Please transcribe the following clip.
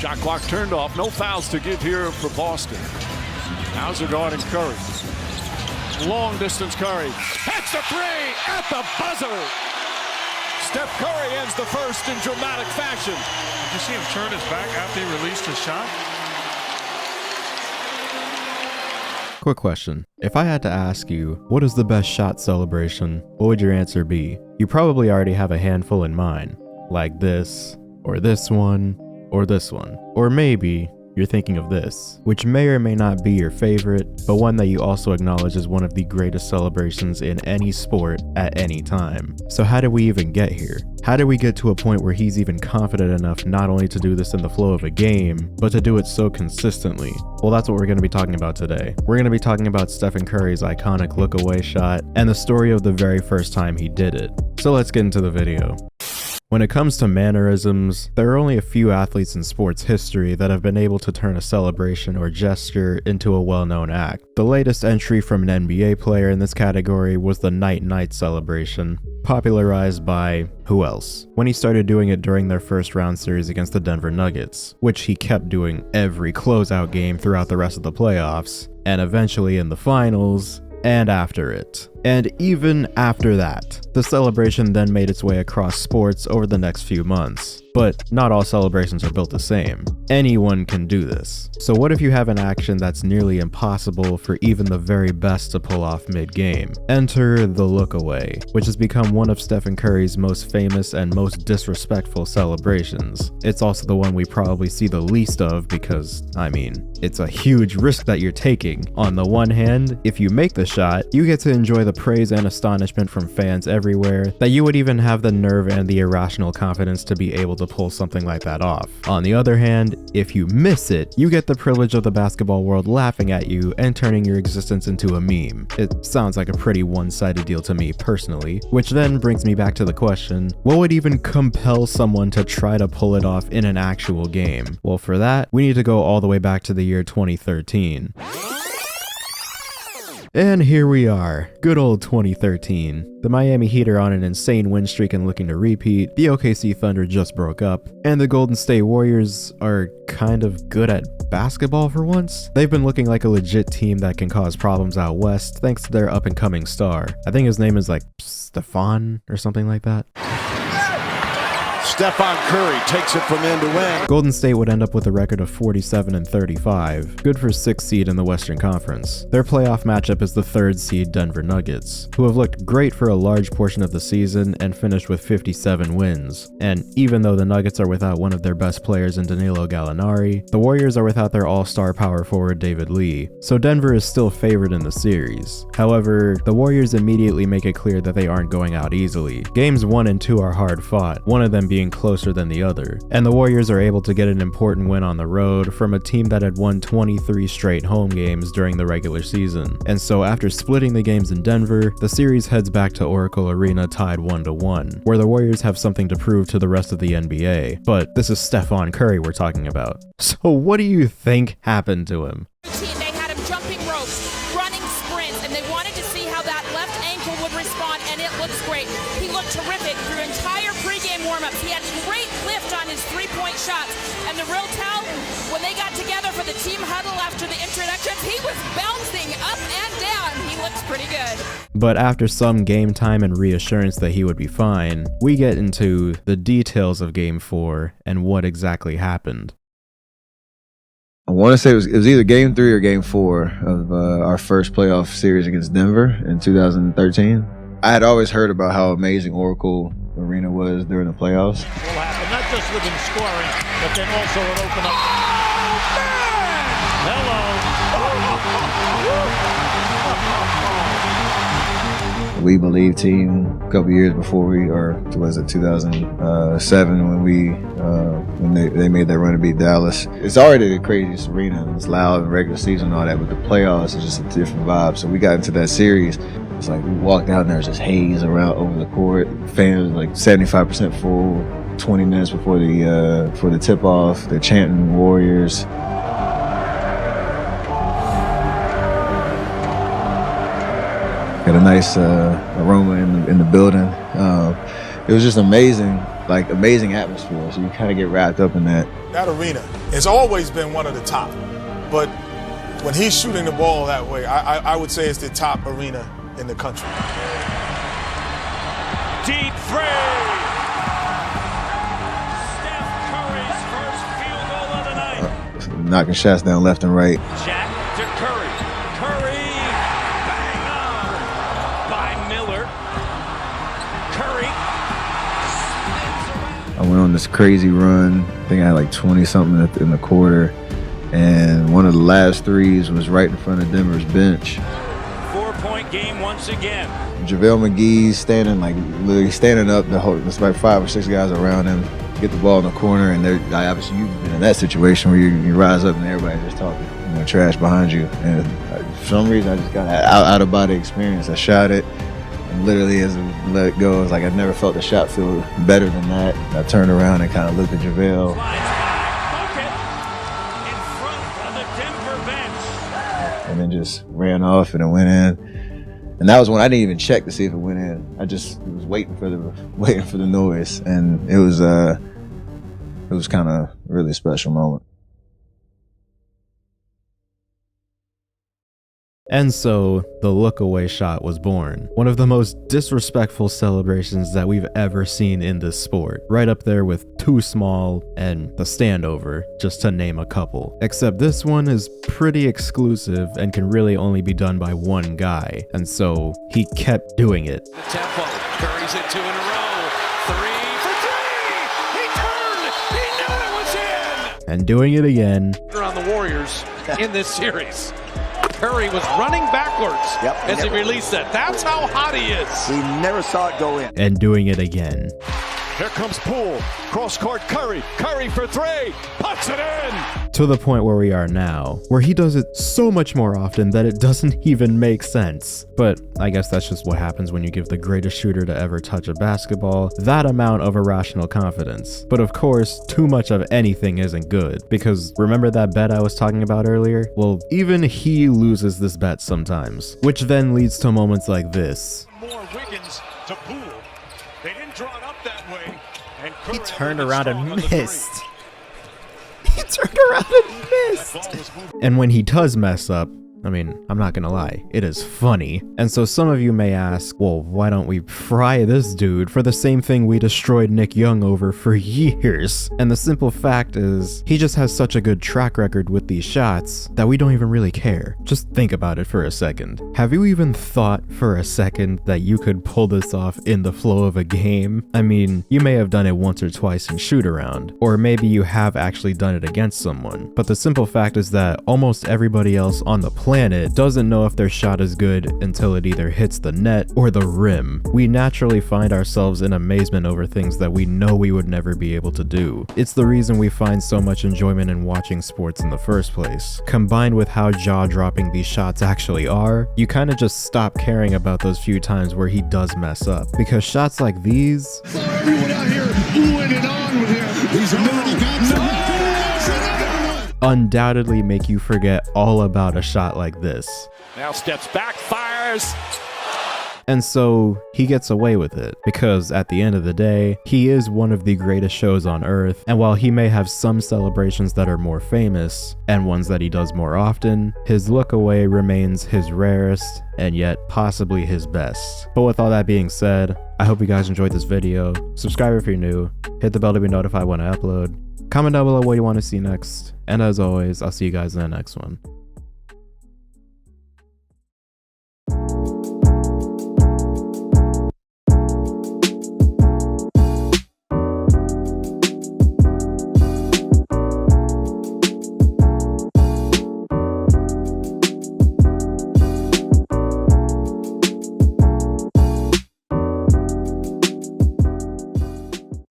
Shot clock turned off. No fouls to give here for Boston. How's it guarding Curry? Long distance Curry. Hits the three at the buzzer. Steph Curry ends the first in dramatic fashion. Did you see him turn his back after he released his shot? Quick question. If I had to ask you, what is the best shot celebration, what would your answer be? You probably already have a handful in mind, like this, or this one, or this one. Or maybe you're thinking of this, which may or may not be your favorite, but one that you also acknowledge is one of the greatest celebrations in any sport at any time. So how did we even get here? How did we get to a point where he's even confident enough not only to do this in the flow of a game, but to do it so consistently? Well, that's what we're going to be talking about today. We're going to be talking about Stephen Curry's iconic look-away shot and the story of the very first time he did it. So let's get into the video. When it comes to mannerisms, there are only a few athletes in sports history that have been able to turn a celebration or gesture into a well-known act. The latest entry from an NBA player in this category was the night-night celebration, popularized by who else? When he started doing it during their first round series against the Denver Nuggets, which he kept doing every closeout game throughout the rest of the playoffs, and eventually in the finals, and after it. And even after that, the celebration then made its way across sports over the next few months. But not all celebrations are built the same. Anyone can do this. So what if you have an action that's nearly impossible for even the very best to pull off mid-game? Enter the look-away, which has become one of Stephen Curry's most famous and most disrespectful celebrations. It's also the one we probably see the least of because, I mean, it's a huge risk that you're taking. On the one hand, if you make the shot, you get to enjoy the praise and astonishment from fans everywhere that you would even have the nerve and the irrational confidence to be able to pull something like that off. On the other hand, if you miss it, you get the privilege of the basketball world laughing at you and turning your existence into a meme. It sounds like a pretty one-sided deal to me personally, which then brings me back to the question, what would even compel someone to try to pull it off in an actual game? Well, for that, we need to go all the way back to the year 2013. And here we are, good old 2013. The Miami Heat are on an insane win streak and looking to repeat, the OKC Thunder just broke up, and the Golden State Warriors are kind of good at basketball for once. They've been looking like a legit team that can cause problems out west thanks to their up-and-coming star. I think his name is like Stefan or something like that. Stephen Curry takes it from end to end. Golden State would end up with a record of 47-35, good for 6th seed in the Western Conference. Their playoff matchup is the 3rd seed Denver Nuggets, who have looked great for a large portion of the season and finished with 57 wins. And even though the Nuggets are without one of their best players in Danilo Gallinari, the Warriors are without their all-star power forward David Lee, so Denver is still favored in the series. However, the Warriors immediately make it clear that they aren't going out easily. Games 1 and 2 are hard fought, one of them being closer than the other, and the Warriors are able to get an important win on the road from a team that had won 23 straight home games during the regular season. And so after splitting the games in Denver, the series heads back to Oracle Arena tied 1-1, where the Warriors have something to prove to the rest of the NBA. But this is Stephen Curry we're talking about. So what do you think happened to him? They had him jumping ropes, running sprints, and they wanted to see how that left ankle would respond, and it looks great. He looked terrific through entire pregame warm-ups. He had great lift on his three-point shots, and the real tell, when they got together for the team huddle after the introductions, he was bouncing up and down. He looks pretty good. But after some game time and reassurance that he would be fine, we get into the details of Game 4 and what exactly happened. I want to say it was either Game 3 or Game 4 of our first playoff series against Denver in 2013. I had always heard about how amazing Oracle Arena was during the playoffs. Will happen, not just with him scoring, but then also it opened up. We Believe team a couple years before was it 2007 when they made that run to beat Dallas. It's already the craziest arena. It's loud in regular season and all that, but the playoffs is just a different vibe. So we got into that series. It's like we walked out and there's just haze around over the court. Fans like 75% full. 20 minutes before the tip off, they're chanting Warriors. Got a nice aroma in the building. It was just amazing, like amazing atmosphere. So you kind of get wrapped up in that. that arena has always been one of the top. But when he's shooting the ball that way, I would say it's the top arena in the country. Deep three! Steph Curry's first field goal of the night. Knocking shots down left and right. Jack to Curry. Curry, bang on by Miller. Curry spins around. I went on this crazy run. I think I had like 20-something in the quarter. And one of the last threes was right in front of Denver's bench. 4-point game once again. JaVale McGee's standing, like literally standing up. There's like 5 or 6 guys around him. Get the ball in the corner, and obviously you've been in that situation where you rise up and everybody just talking, trash behind you. And for some reason, I just got out of body experience. I shot it, and literally as I let it go, it's like I never felt the shot feel better than that. I turned around and kind of looked at JaVale. And then just ran off and it went in. And that was when I didn't even check to see if it went in. I just was waiting for the noise, and it was kind of a really special moment. And so, the look-away shot was born. One of the most disrespectful celebrations that we've ever seen in this sport. Right up there with Too Small and the Standover, just to name a couple. Except this one is pretty exclusive and can really only be done by one guy. And so, he kept doing it. The tempo. Curry's at 2 in a row. 3 for 3! He turned! He knew it was in! And doing it again. On the Warriors in this series. Curry was running backwards as he released that. That's how hot he is. He never saw it go in. And doing it again. Here comes Poole. Cross court Curry. Curry for 3. Puts it in! To the point where we are now, where he does it so much more often that it doesn't even make sense. But I guess that's just what happens when you give the greatest shooter to ever touch a basketball that amount of irrational confidence. But of course, too much of anything isn't good. Because remember that bet I was talking about earlier? Well, even he loses this bet sometimes. Which then leads to moments like this. More Wiggins to Poole. They didn't draw it up that way. And He turned around and missed. He turned around and missed. And when he does mess up, I mean, I'm not gonna lie, it is funny. And so some of you may ask, well, why don't we fry this dude for the same thing we destroyed Nick Young over for years? And the simple fact is, he just has such a good track record with these shots that we don't even really care. Just think about it for a second. Have you even thought for a second that you could pull this off in the flow of a game? I mean, you may have done it once or twice in shoot around, or maybe you have actually done it against someone. But the simple fact is that almost everybody else on the planet doesn't know if their shot is good until it either hits the net or the rim. We naturally find ourselves in amazement over things that we know we would never be able to do. It's the reason we find so much enjoyment in watching sports in the first place. Combined with how jaw-dropping these shots actually are, you kind of just stop caring about those few times where he does mess up. Because shots like these, everyone out here oohing and on with him. He's already got some. undoubtedly make you forget all about a shot like this. Now steps back, fires. And so he gets away with it because at the end of the day, he is one of the greatest shows on earth. And while he may have some celebrations that are more famous and ones that he does more often, his look away remains his rarest and yet possibly his best. But with all that being said, I hope you guys enjoyed this video. Subscribe if you're new, hit the bell to be notified when I upload, comment down below what you want to see next, and as always, I'll see you guys in the next one.